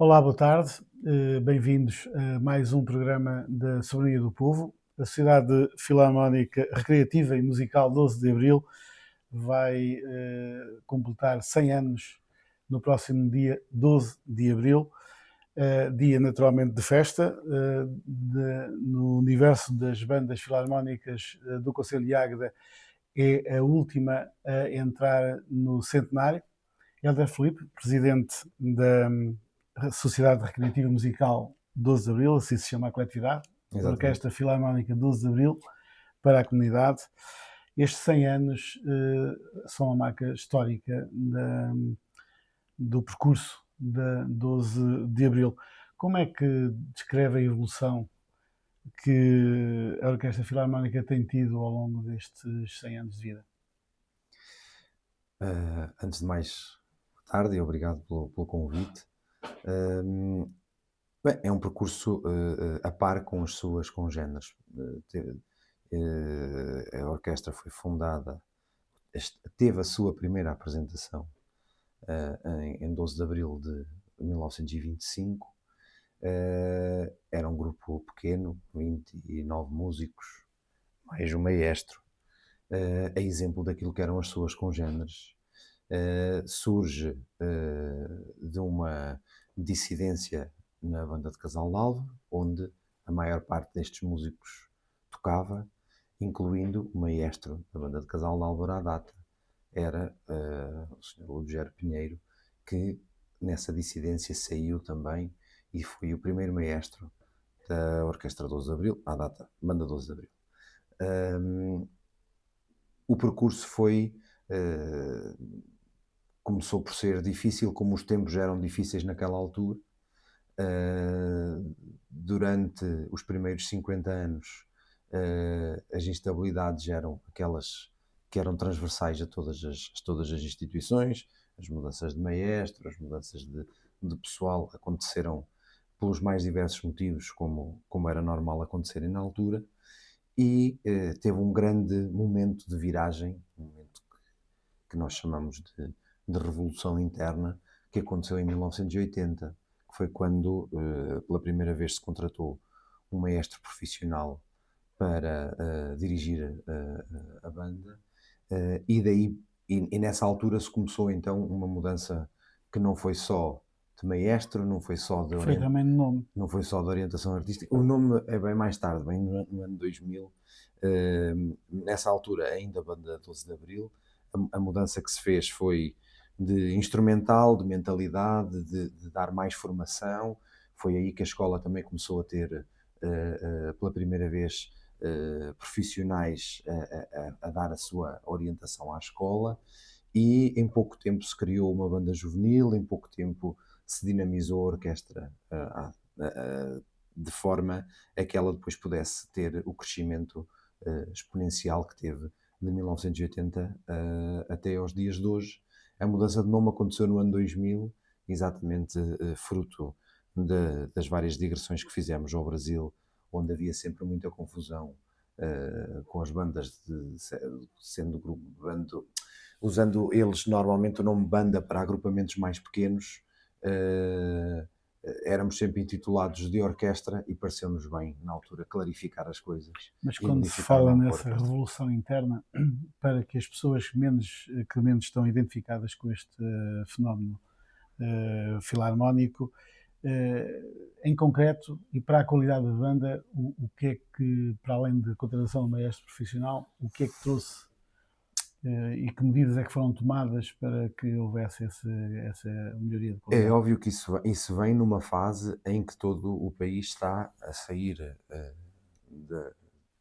Olá, boa tarde. Bem-vindos a mais um programa da Soberania do Povo. A Sociedade Filarmónica Recreativa e Musical 12 de Abril vai completar 100 anos no próximo dia 12 de Abril, dia naturalmente de festa. No universo das bandas filarmónicas do Concelho de Águeda, é a última a entrar no centenário. Helder Filipe, presidente da Sociedade Recreativa Musical 12 de Abril, assim se chama a coletividade, a Exatamente. Orquestra Filarmónica 12 de Abril, para a comunidade. Estes 100 anos são uma marca histórica do percurso da 12 de Abril. Como é que descreve a evolução que a Orquestra Filarmónica tem tido ao longo destes 100 anos de vida? Antes de mais, boa tarde e obrigado pelo convite. Bem, é um percurso a par com as suas congêneres. A orquestra foi fundada, teve a sua primeira apresentação em 12 de abril de 1925. Era um grupo pequeno, 29 músicos, mais um maestro. A exemplo daquilo que eram as suas congêneres. Surge de uma dissidência na banda de Casal de Alva, onde a maior parte destes músicos tocava, incluindo o maestro da banda de Casal de Alva à data, era o Sr. Ludgero Pinheiro, que nessa dissidência saiu também e foi o primeiro maestro da Orquestra 12 de Abril, à data, banda 12 de Abril. O percurso começou por ser difícil, como os tempos eram difíceis naquela altura. Durante os primeiros 50 anos, as instabilidades eram aquelas que eram transversais a todas as instituições. As mudanças de maestro, as mudanças de pessoal aconteceram pelos mais diversos motivos, como era normal acontecerem na altura. E teve um grande momento de viragem, um momento que nós chamamos de revolução interna, que aconteceu em 1980, que foi quando pela primeira vez se contratou um maestro profissional para dirigir a banda, e nessa altura se começou então uma mudança que não foi só de maestro, não foi só de Foi também no nome. não foi só de orientação artística. O nome é bem mais tarde, bem no ano 2000. Nessa altura, ainda a banda 12 de Abril, a mudança que se fez foi de instrumental, de mentalidade, de dar mais formação. Foi aí que a escola também começou a ter, pela primeira vez, profissionais a dar a sua orientação à escola. E em pouco tempo se criou uma banda juvenil, em pouco tempo se dinamizou a orquestra de forma a que ela depois pudesse ter o crescimento exponencial que teve de 1980 até aos dias de hoje. A mudança de nome aconteceu no ano 2000, exatamente fruto das várias digressões que fizemos ao Brasil, onde havia sempre muita confusão com as bandas, sendo grupo bando, usando eles normalmente o nome banda para agrupamentos mais pequenos. Éramos sempre intitulados de orquestra e pareceu-nos bem, na altura, clarificar as coisas. Mas E quando se unificar o fala nome para nessa orquestra. revolução interna, para que as pessoas que menos estão identificadas com este fenómeno filarmónico, em concreto, e para a qualidade da banda, o que é que, para além da contratação do maestro profissional, o que é que trouxe e que medidas é que foram tomadas para que houvesse essa melhoria de É qualidade? óbvio que isso vem numa fase em que todo o país está a sair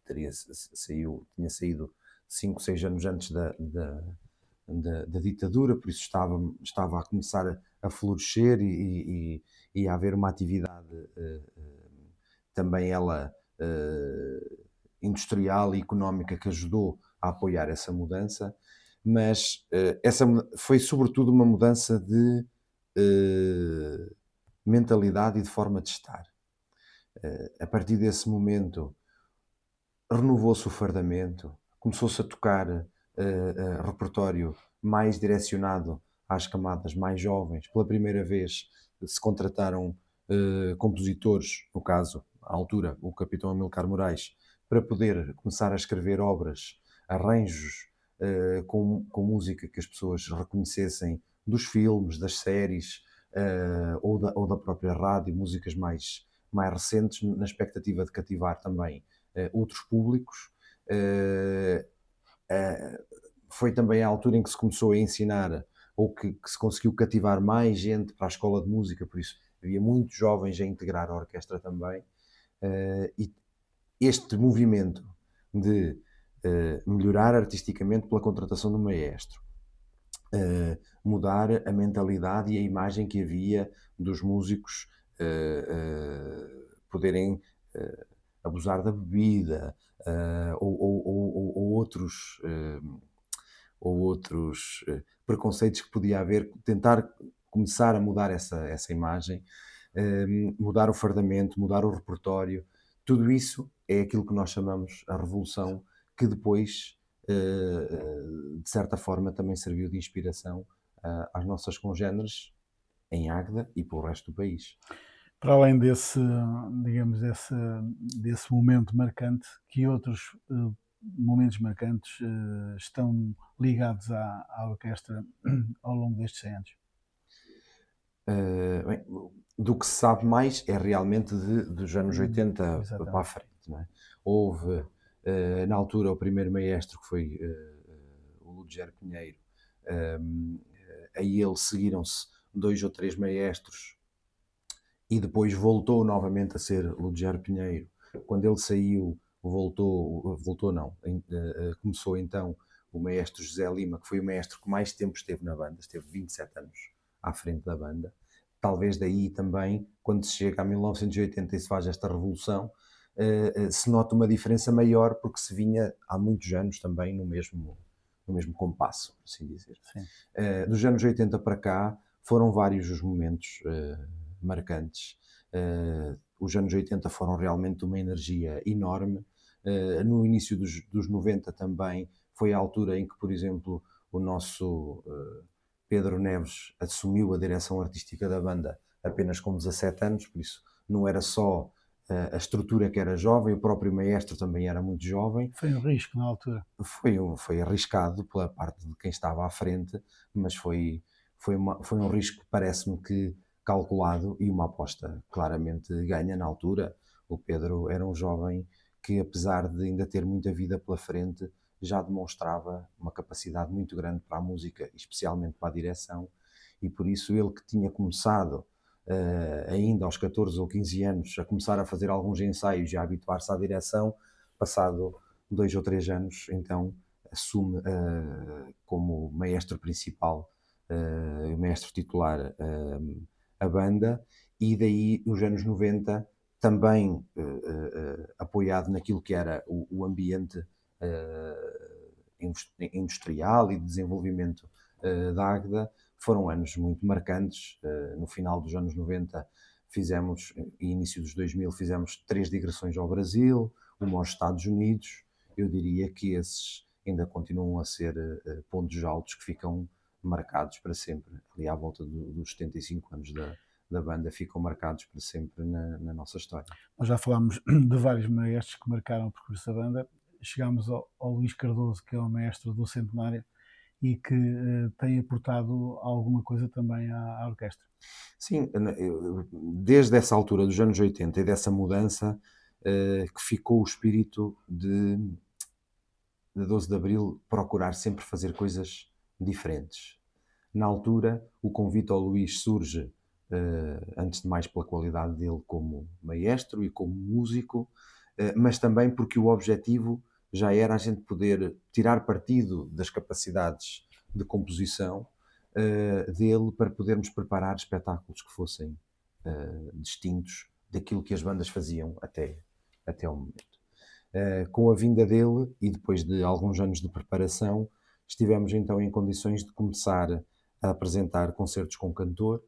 tinha saído 5, 6 anos antes da ditadura, por isso estava a começar a florescer e a haver uma atividade também ela industrial e económica que ajudou a apoiar essa mudança, mas foi sobretudo uma mudança de mentalidade e de forma de estar. A partir desse momento renovou-se o fardamento, começou-se a tocar repertório mais direcionado às camadas mais jovens. Pela primeira vez se contrataram compositores, no caso, à altura, o capitão Amilcar Moraes, para poder começar a escrever obras, arranjos com música que as pessoas reconhecessem dos filmes, das séries ou da própria rádio, músicas mais recentes, na expectativa de cativar também outros públicos. Foi também a altura em que se começou a ensinar ou que se conseguiu cativar mais gente para a escola de música, por isso havia muitos jovens a integrar a orquestra também. E este movimento de melhorar artisticamente pela contratação do maestro, mudar a mentalidade e a imagem que havia dos músicos poderem abusar da bebida ou outros preconceitos que podia haver, tentar começar a mudar essa imagem, mudar o fardamento, mudar o repertório, tudo isso é aquilo que nós chamamos a revolução, que depois, de certa forma, também serviu de inspiração às nossas congêneres em Águeda e para o resto do país. Para além desse, digamos, desse momento marcante, que outros momentos marcantes estão ligados à orquestra ao longo destes 100 anos? Bem, do que se sabe mais é realmente dos anos 80 Exatamente. para a frente. Não é? Houve, na altura, o primeiro maestro, que foi o Ludger Pinheiro. A ele seguiram-se 2 ou 3 maestros e depois voltou novamente a ser Ludger Pinheiro. Quando ele saiu, começou então o maestro José Lima, que foi o maestro que mais tempo esteve na banda, esteve 27 anos à frente da banda. Talvez daí também, quando se chega a 1980 e se faz esta revolução, se nota uma diferença maior, porque se vinha há muitos anos também no mesmo compasso, por assim dizer. Dos anos 80 para cá, foram vários os momentos marcantes. Os anos 80 foram realmente uma energia enorme. No início dos 90 também foi a altura em que, por exemplo, o nosso Pedro Neves assumiu a direção artística da banda apenas com 17 anos, por isso não era só a estrutura que era jovem, o próprio maestro também era muito jovem. Foi um risco na altura. Foi arriscado pela parte de quem estava à frente, mas foi um risco, parece-me que calculado, e uma aposta claramente ganha na altura. O Pedro era um jovem que, apesar de ainda ter muita vida pela frente, já demonstrava uma capacidade muito grande para a música, especialmente para a direção, e por isso ele, que tinha começado ainda aos 14 ou 15 anos a começar a fazer alguns ensaios e a habituar-se à direção, passado 2 ou 3 anos, então assume como maestro principal, maestro titular, a banda, e daí os anos 90 também apoiado naquilo que era o ambiente industrial e de desenvolvimento da Águeda, foram anos muito marcantes. No final dos anos 90 fizemos, e início dos 2000, fizemos 3 digressões ao Brasil, uma aos Estados Unidos. Eu diria que esses ainda continuam a ser pontos altos que ficam marcados para sempre. Ali à volta dos 75 anos da banda, ficam marcados para sempre na nossa história. Nós já falámos de vários maestros que marcaram o percurso da banda. Chegámos ao Luís Cardoso, que é o maestro do centenário e que tem aportado alguma coisa também à orquestra. Sim, desde essa altura dos anos 80 e dessa mudança que ficou o espírito de 12 de Abril procurar sempre fazer coisas diferentes. Na altura, o convite ao Luís surge, antes de mais pela qualidade dele como maestro e como músico, mas também porque o objetivo já era a gente poder tirar partido das capacidades de composição dele para podermos preparar espetáculos que fossem distintos daquilo que as bandas faziam até ao momento. Com a vinda dele e depois de alguns anos de preparação, estivemos então em condições de começar a apresentar concertos com cantor.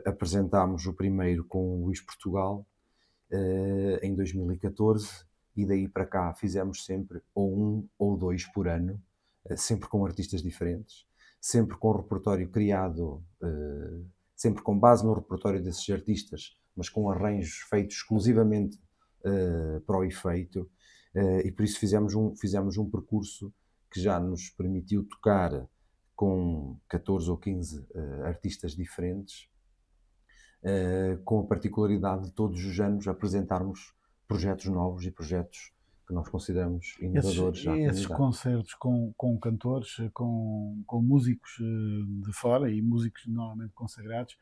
Apresentámos o primeiro com o Luís Portugal em 2014 e daí para cá fizemos sempre ou 1 ou 2 por ano, sempre com artistas diferentes, sempre com o repertório criado sempre com base no repertório desses artistas, mas com arranjos feitos exclusivamente para o efeito, e por isso fizemos um percurso que já nos permitiu tocar com 14 ou 15 artistas diferentes, com a particularidade de todos os anos apresentarmos projetos novos e projetos que nós consideramos inovadores à Esses comunidade. concertos com cantores, com músicos de fora e músicos normalmente consagrados,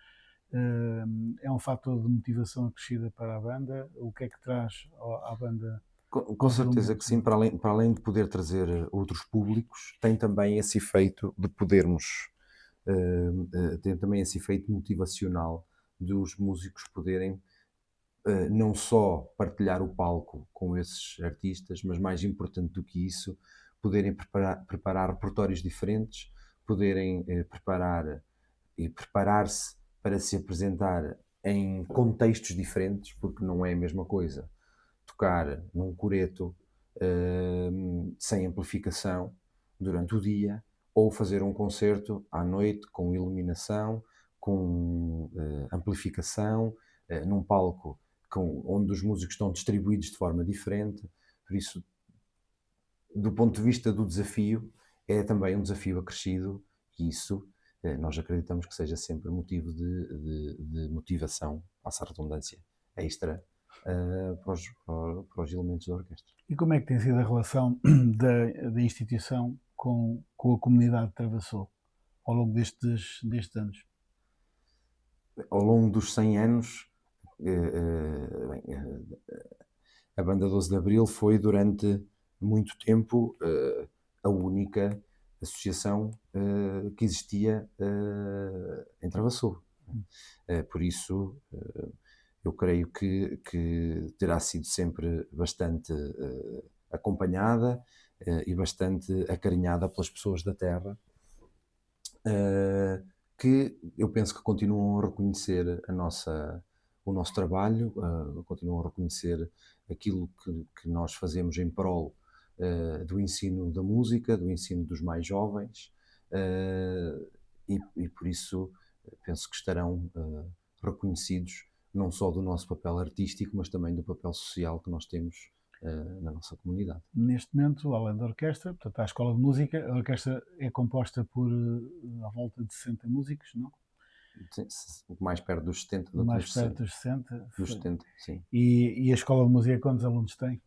é um fator de motivação acrescida para a banda? O que é que traz à banda? Com certeza que sim, para além de poder trazer outros públicos, tem também esse efeito de podermos, tem também esse efeito motivacional dos músicos poderem não só partilhar o palco com esses artistas, mas mais importante do que isso, poderem preparar repertórios diferentes, poderem preparar e preparar-se para se apresentar em contextos diferentes, porque não é a mesma coisa tocar num coreto sem amplificação durante o dia, ou fazer um concerto à noite com iluminação, com amplificação, num palco onde os músicos estão distribuídos de forma diferente. Por isso, do ponto de vista do desafio, é também um desafio acrescido, e isso nós acreditamos que seja sempre motivo de motivação, passa a redundância, extra para os elementos da orquestra. E como é que tem sido a relação da instituição com a comunidade de Travassou ao longo destes anos? Ao longo dos 100 anos, a Banda 12 de Abril foi durante muito tempo a única associação que existia em Travassou. Por isso, eu creio que terá sido sempre bastante acompanhada e bastante acarinhada pelas pessoas da terra, que eu penso que continuam a reconhecer o nosso trabalho, continuam a reconhecer aquilo que nós fazemos em prol do ensino da música, do ensino dos mais jovens, e por isso penso que estarão reconhecidos não só do nosso papel artístico, mas também do papel social que nós temos na nossa comunidade. Neste momento, além da orquestra, portanto, há a escola de música, a orquestra é composta por à volta de 60 músicos, não? Sim, mais perto dos 70 do que Mais dos perto 60. dos 60. Dos 70, sim. E a escola de música, quantos alunos tem?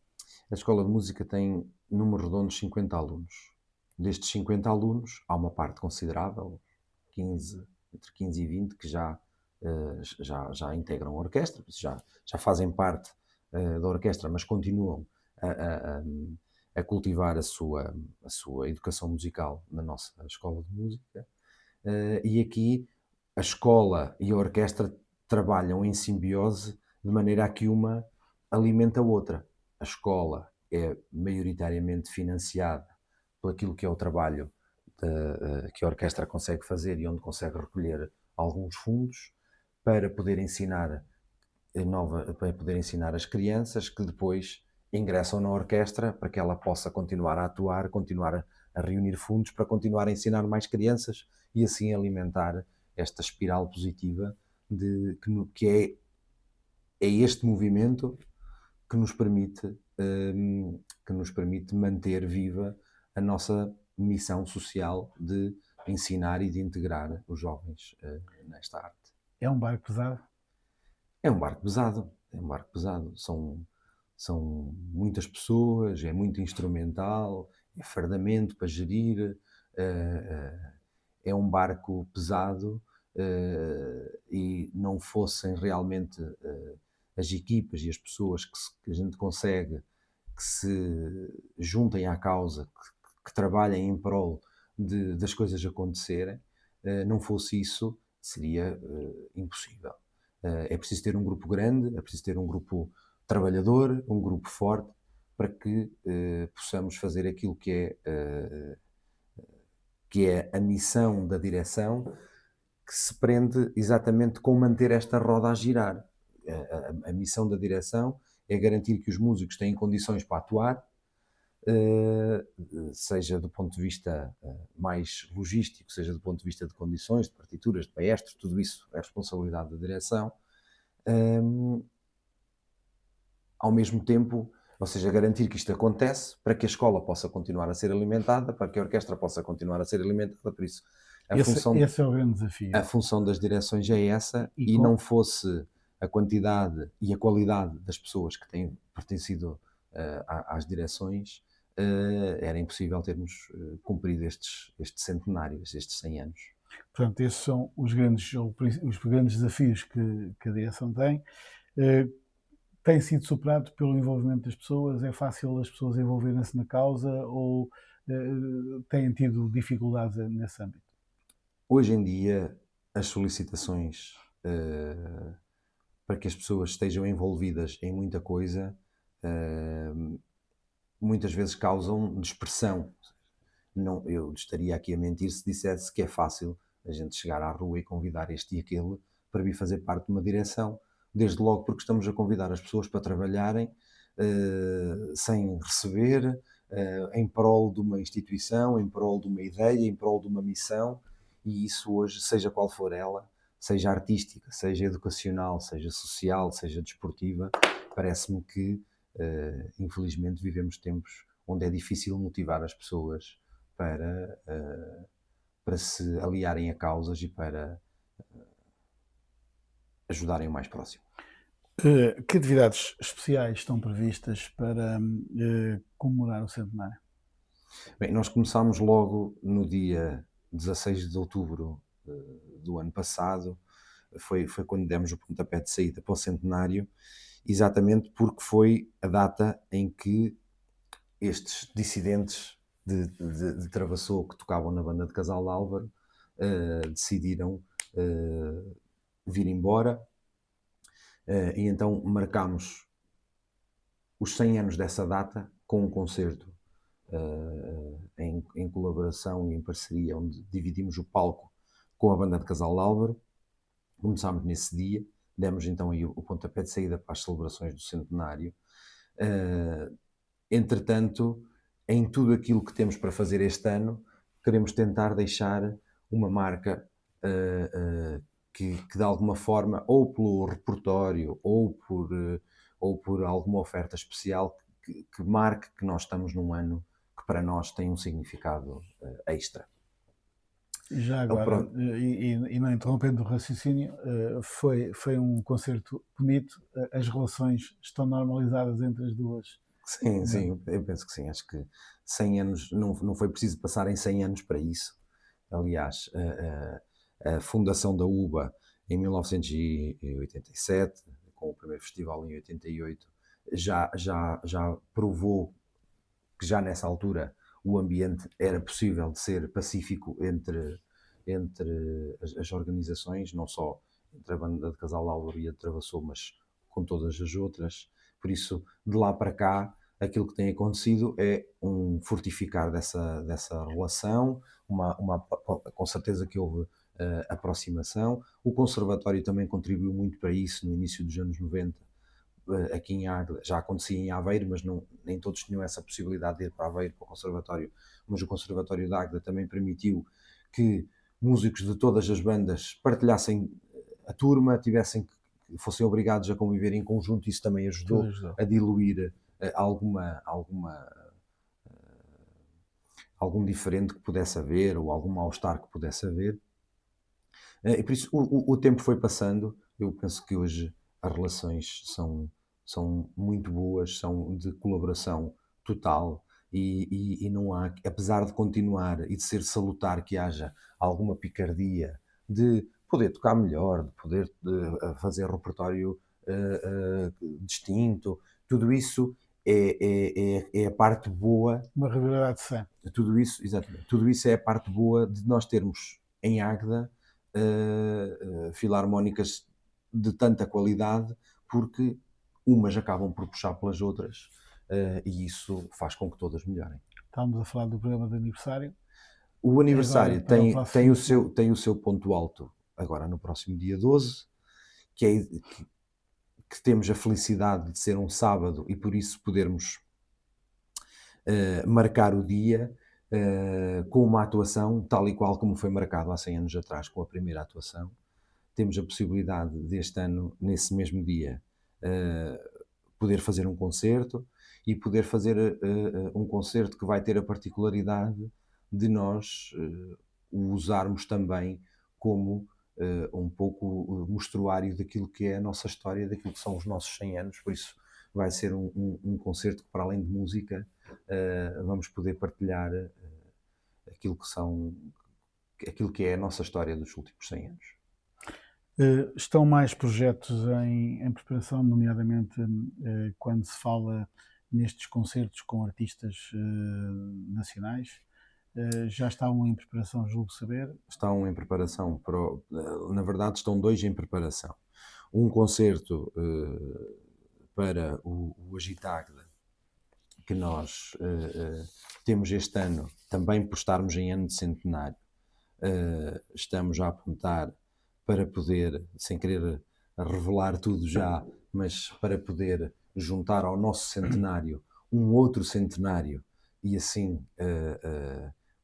A escola de música tem, número redondo, de 50 alunos. Destes 50 alunos, há uma parte considerável, entre 15 e 20, que já integram a orquestra, já fazem parte da orquestra, mas continuam a cultivar a sua educação musical na nossa escola de música. E aqui a escola e a orquestra trabalham em simbiose de maneira a que uma alimenta a outra. A escola é maioritariamente financiada por aquilo que é o trabalho que a orquestra consegue fazer e onde consegue recolher alguns fundos para poder ensinar as crianças que depois ingressam na orquestra para que ela possa continuar a atuar, continuar a reunir fundos para continuar a ensinar mais crianças e assim alimentar esta espiral positiva que é este movimento que nos permite manter viva a nossa missão social de ensinar e de integrar os jovens nesta arte. É um barco pesado? É um barco pesado, São muitas pessoas, é muito instrumental, é fardamento para gerir, é um barco pesado, e não fossem realmente as equipas e as pessoas que a gente consegue que se juntem à causa, que trabalhem em prol das coisas acontecerem, não fosse isso, seria impossível. É preciso ter um grupo grande, é preciso ter um grupo trabalhador, um grupo forte, para que possamos fazer aquilo que é a missão da direção, que se prende exatamente com manter esta roda a girar. A missão da direção é garantir que os músicos têm condições para atuar, seja do ponto de vista mais logístico, seja do ponto de vista de condições, de partituras, de maestros, tudo isso é responsabilidade da direção. Ao mesmo tempo, ou seja, garantir que isto acontece para que a escola possa continuar a ser alimentada, para que a orquestra possa continuar a ser alimentada, por isso Esse é o grande desafio. a função das direções é essa, e não fosse a quantidade e a qualidade das pessoas que têm pertencido às direções, era impossível termos cumprido estes centenários, estes 100 anos. Portanto, esses são os grandes desafios que a direção tem. Tem sido superado pelo envolvimento das pessoas? É fácil as pessoas envolverem-se na causa ou têm tido dificuldades nesse âmbito? Hoje em dia, as solicitações para que as pessoas estejam envolvidas em muita coisa muitas vezes causam dispersão. Não, eu estaria aqui a mentir se dissesse que é fácil a gente chegar à rua e convidar este e aquele para vir fazer parte de uma direção, desde logo porque estamos a convidar as pessoas para trabalharem sem receber, em prol de uma instituição, em prol de uma ideia, em prol de uma missão, e isso hoje, seja qual for ela, seja artística, seja educacional, seja social, seja desportiva, parece-me que infelizmente vivemos tempos onde é difícil motivar as pessoas para se aliarem a causas e para ajudarem o mais próximo. Que atividades especiais estão previstas para comemorar o centenário? Bem, nós começámos logo no dia 16 de outubro do ano passado, foi quando demos o pontapé de saída para o centenário, exatamente porque foi a data em que estes dissidentes de Travassou que tocavam na banda de Casal de Álvaro decidiram vir embora, e então marcámos os 100 anos dessa data com um concerto em colaboração e em parceria, onde dividimos o palco com a banda de Casal de Álvaro. Começámos nesse dia, demos então aí o pontapé de saída para as celebrações do centenário. Entretanto, em tudo aquilo que temos para fazer este ano, queremos tentar deixar uma marca que de alguma forma, ou pelo repertório, ou por alguma oferta especial, que marque que nós estamos num ano que para nós tem um significado extra. Já agora, e não interrompendo o raciocínio, foi um concerto bonito, as relações estão normalizadas entre as duas? Sim, eu penso que sim, acho que 100 anos, não foi preciso passarem 100 anos para isso. Aliás, a fundação da UBA em 1987, com o primeiro festival em 88, já provou que já nessa altura o ambiente era possível de ser pacífico entre as organizações, não só entre a banda de Casal de Álvaro e a de Travassou, mas com todas as outras. Por isso, de lá para cá, aquilo que tem acontecido é um fortificar dessa relação, com certeza que houve aproximação. O Conservatório também contribuiu muito para isso no início dos anos 90, aqui em Águeda. Já acontecia em Aveiro, mas nem todos tinham essa possibilidade de ir para Aveiro, para o Conservatório, mas o Conservatório de Águeda também permitiu que músicos de todas as bandas partilhassem a turma, fossem obrigados a conviver em conjunto. Isso também ajudou a diluir algum diferente que pudesse haver, ou algum mal-estar que pudesse haver. E por isso o tempo foi passando. Eu penso que hoje as relações são muito boas, são de colaboração total, e não há, apesar de continuar e de ser salutar que haja alguma picardia, de poder tocar melhor, de poder fazer repertório distinto, tudo isso é a parte boa. Uma rivalidade sã. Tudo isso, exatamente. Tudo isso é a parte boa de nós termos em Águeda filarmónicas de tanta qualidade, porque umas acabam por puxar pelas outras, e isso faz com que todas melhorem. Estávamos a falar do programa de aniversário. O aniversário tem o seu ponto alto agora no próximo dia 12, que temos a felicidade de ser um sábado e por isso podermos marcar o dia com uma atuação tal e qual como foi marcado há 100 anos atrás com a primeira atuação. Temos a possibilidade deste ano, nesse mesmo dia, poder fazer um concerto e poder fazer um concerto que vai ter a particularidade de nós o usarmos também como um pouco o mostruário daquilo que é a nossa história, daquilo que são os nossos 100 anos, por isso vai ser um concerto que, para além de música, vamos poder partilhar aquilo que são, aquilo que é a nossa história dos últimos 100 anos. Estão mais projetos em preparação, nomeadamente quando se fala nestes concertos com artistas nacionais? Já estão em preparação, julgo saber? Estão em preparação, na verdade estão 2 em preparação. Um concerto para o Agitagda, que nós temos este ano, também por estarmos em ano de centenário, estamos a apontar para poder, sem querer revelar tudo já, mas para poder juntar ao nosso centenário um outro centenário e assim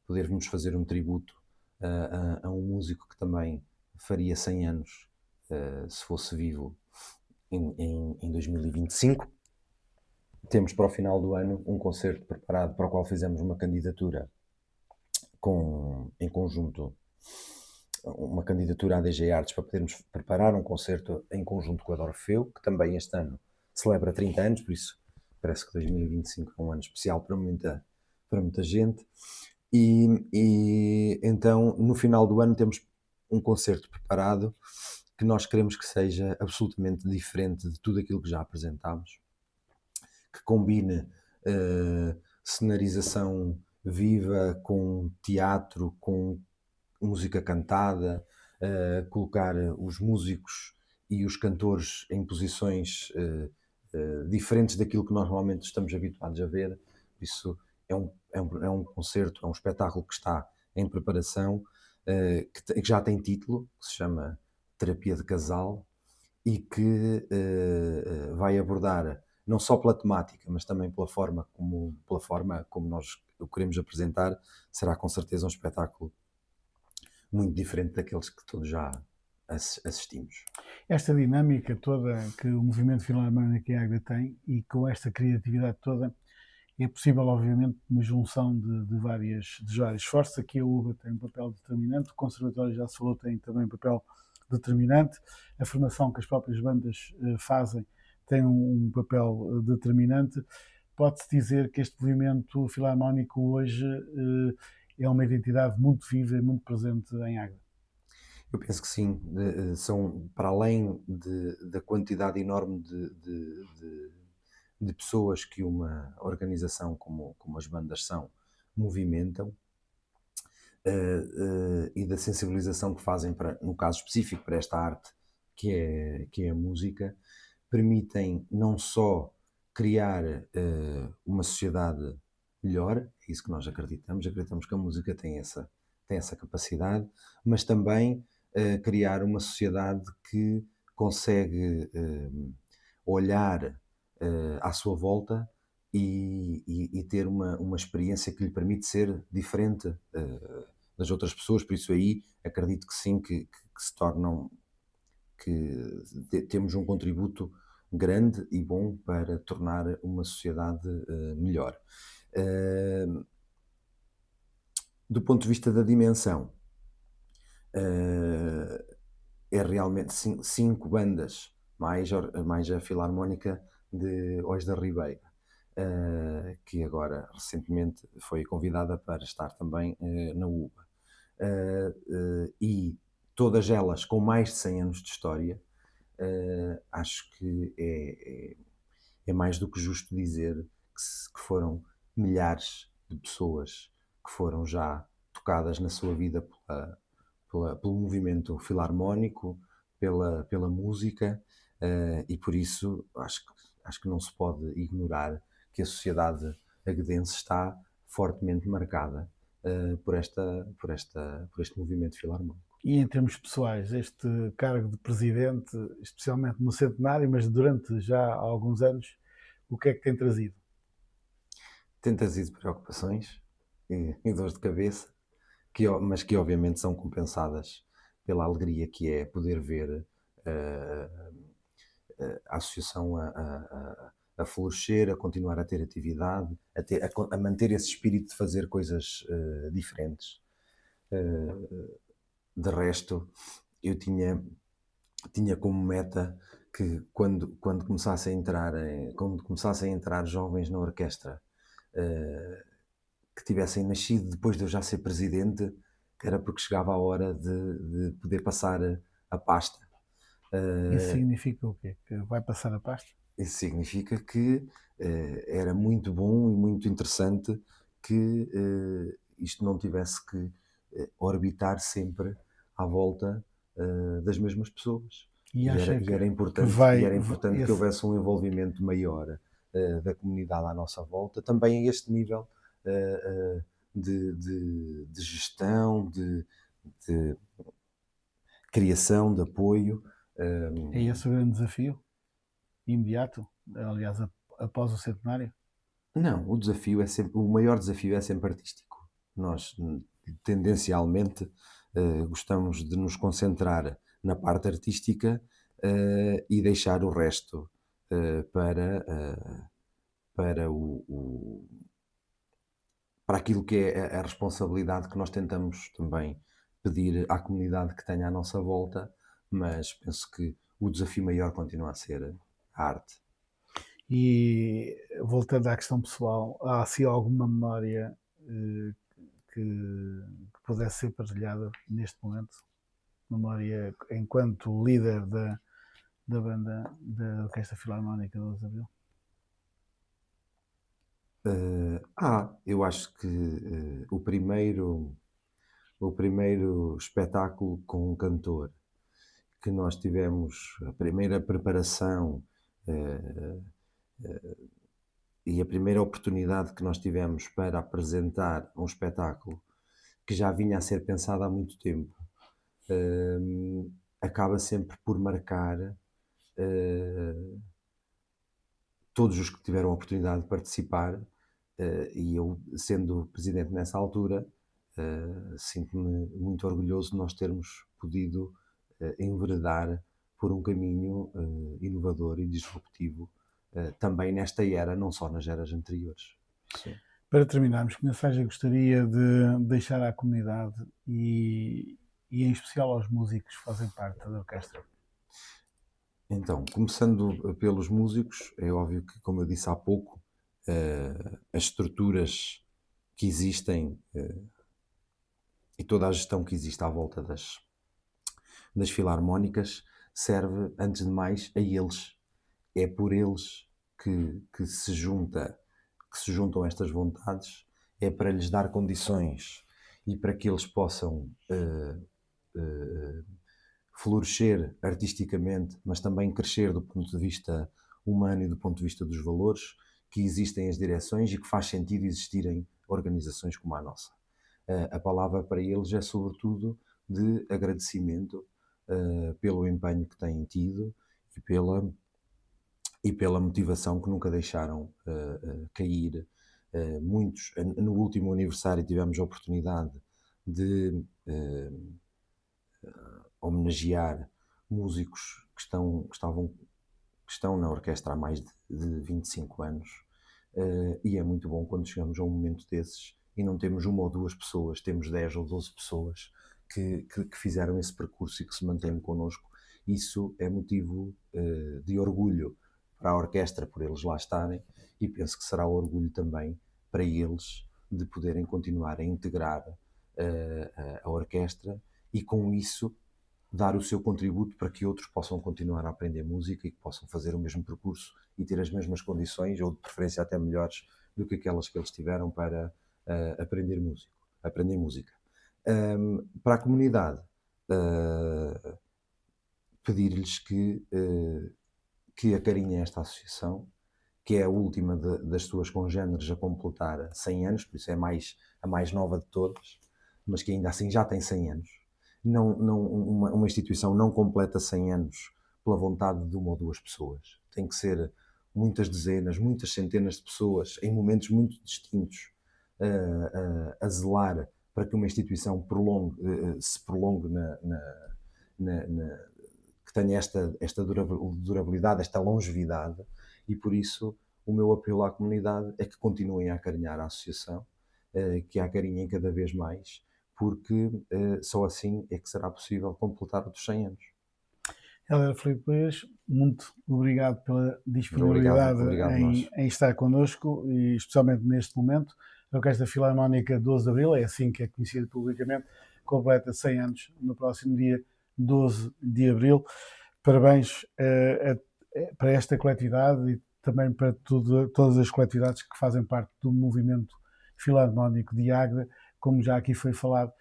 podermos fazer um tributo a um músico que também faria 100 anos se fosse vivo em 2025. Temos para o final do ano um concerto preparado para o qual fizemos uma candidatura em conjunto, uma candidatura à DG Artes para podermos preparar um concerto em conjunto com a Orfeu, que também este ano celebra 30 anos, por isso parece que 2025 é um ano especial para muita gente. E então, no final do ano, temos um concerto preparado que nós queremos que seja absolutamente diferente de tudo aquilo que já apresentámos, que combine cenarização viva com teatro, com música cantada, colocar os músicos e os cantores em posições diferentes daquilo que nós normalmente estamos habituados a ver. Isso é um concerto, é um espetáculo que está em preparação, que já tem título, que se chama Terapia de Casal, e que vai abordar não só pela temática, mas também pela forma como nós o queremos apresentar. Será com certeza um espetáculo muito diferente daqueles que todos já assistimos. Esta dinâmica toda que o movimento filarmónico em Águeda tem e com esta criatividade toda, é possível, obviamente, uma junção de várias forças. Aqui a UBA tem um papel determinante, o Conservatório, já se falou, tem também um papel determinante, a formação que as próprias bandas fazem tem um papel determinante. Pode-se dizer que este movimento filarmónico hoje é uma identidade muito viva e muito presente em Águeda. Eu penso que sim. São, para além da quantidade enorme de pessoas que uma organização como as bandas são, movimentam, e da sensibilização que fazem, no caso específico, para esta arte que é a música, permitem não só criar uma sociedade melhor, é isso que nós acreditamos que a música tem essa capacidade, mas também criar uma sociedade que consegue olhar à sua volta e ter uma experiência que lhe permite ser diferente das outras pessoas. Por isso aí acredito que sim, que se tornam, que temos um contributo grande e bom para tornar uma sociedade melhor. Do ponto de vista da dimensão, é realmente 5 bandas, mais a Filarmónica de Ois da Ribeira, que agora recentemente foi convidada para estar também na UBA. E todas elas com mais de 100 anos de história. Acho que é mais do que justo dizer que foram milhares de pessoas que foram já tocadas na sua vida pelo movimento filarmónico, pela música, e por isso acho que não se pode ignorar que a sociedade aguedense está fortemente marcada por este movimento filarmónico. E em termos pessoais, este cargo de presidente, especialmente no centenário, mas durante já alguns anos, o que é que tem trazido? tem trazido preocupações e dores de cabeça, mas que obviamente são compensadas pela alegria que é poder ver eh, a associação a florescer, a continuar a ter atividade, a manter esse espírito de fazer coisas diferentes. De resto, eu tinha como meta que quando começassem a entrar jovens na orquestra, que tivessem nascido depois de eu já ser presidente, que era porque chegava a hora de poder passar a pasta. Isso significa o quê? Que vai passar a pasta? Isso significa que era muito bom e muito interessante que isto não tivesse que orbitar sempre à volta das mesmas pessoas. E acha E era que importante, que esse, houvesse um envolvimento maior da comunidade à nossa volta, também a este nível de gestão, de criação, de apoio. é esse o grande desafio imediato, aliás, após o centenário? Não, o maior desafio é sempre artístico. Nós, tendencialmente, gostamos de nos concentrar na parte artística, e deixar o resto, para para aquilo que é a responsabilidade que nós tentamos também pedir à comunidade que tenha à nossa volta, mas penso que o desafio maior continua a ser a arte. E voltando à questão pessoal, há assim alguma memória que pudesse ser partilhada neste momento? Memória enquanto líder da banda da Orquestra Filarmónica do Abril? Eu acho que o primeiro espetáculo com um cantor que nós tivemos, a primeira preparação eh, e a primeira oportunidade que nós tivemos para apresentar um espetáculo que já vinha a ser pensado há muito tempo, acaba sempre por marcar eh, todos os que tiveram a oportunidade de participar, e eu, sendo presidente nessa altura, sinto-me muito orgulhoso de nós termos podido enveredar por um caminho inovador e disruptivo, também nesta era, não só nas eras anteriores. Sim. Para terminarmos, que mensagem gostaria de deixar à comunidade e em especial aos músicos que fazem parte da orquestra? Então, começando pelos músicos, é óbvio que, como eu disse há pouco, as estruturas que existem e toda a gestão que existe à volta das filarmónicas serve, antes de mais, a eles. É por eles que que se juntam estas vontades, é para lhes dar condições e para que eles possam florescer artisticamente, mas também crescer do ponto de vista humano e do ponto de vista dos valores, que existem as direções e que faz sentido existirem organizações como a nossa. A palavra para eles é sobretudo de agradecimento pelo empenho que têm tido e pela motivação que nunca deixaram cair. Muitos, no último aniversário tivemos a oportunidade de homenagear músicos que estão na orquestra há mais de 25 anos, e é muito bom quando chegamos a um momento desses e não temos uma ou duas pessoas, temos 10 ou 12 pessoas que fizeram esse percurso e que se mantêm connosco. Isso é motivo de orgulho para a orquestra por eles lá estarem, e penso que será orgulho também para eles de poderem continuar a integrar a orquestra e com isso dar o seu contributo para que outros possam continuar a aprender música e que possam fazer o mesmo percurso e ter as mesmas condições, ou de preferência até melhores do que aquelas que eles tiveram para aprender música. Para a comunidade, pedir-lhes que acarinhem esta associação, que é a última das suas congêneres a completar 100 anos, por isso é a mais nova de todas, mas que ainda assim já tem 100 anos. Uma instituição não completa 100 anos pela vontade de uma ou duas pessoas. Tem que ser muitas dezenas, muitas centenas de pessoas em momentos muito distintos a zelar para que uma instituição se prolongue que tenha esta durabilidade, esta longevidade, e por isso o meu apelo à comunidade é que continuem a acarinhar a associação, que a acarinhem cada vez mais, porque só assim é que será possível completar outros 100 anos. Helder Filipe Pires, muito obrigado pela Obrigado, disponibilidade obrigado nós. em estar connosco e especialmente neste momento. A Orquestra Filarmónica 12 de Abril, é assim que é conhecida publicamente, completa 100 anos no próximo dia 12 de Abril. Parabéns para esta coletividade e também para todas as coletividades que fazem parte do movimento filarmónico de Águeda. Como já aqui foi falado,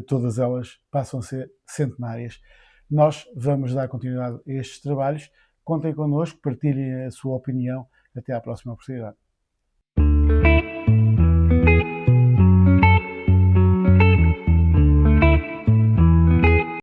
todas elas passam a ser centenárias. Nós vamos dar continuidade a estes trabalhos. Contem connosco, partilhem a sua opinião. Até à próxima oportunidade.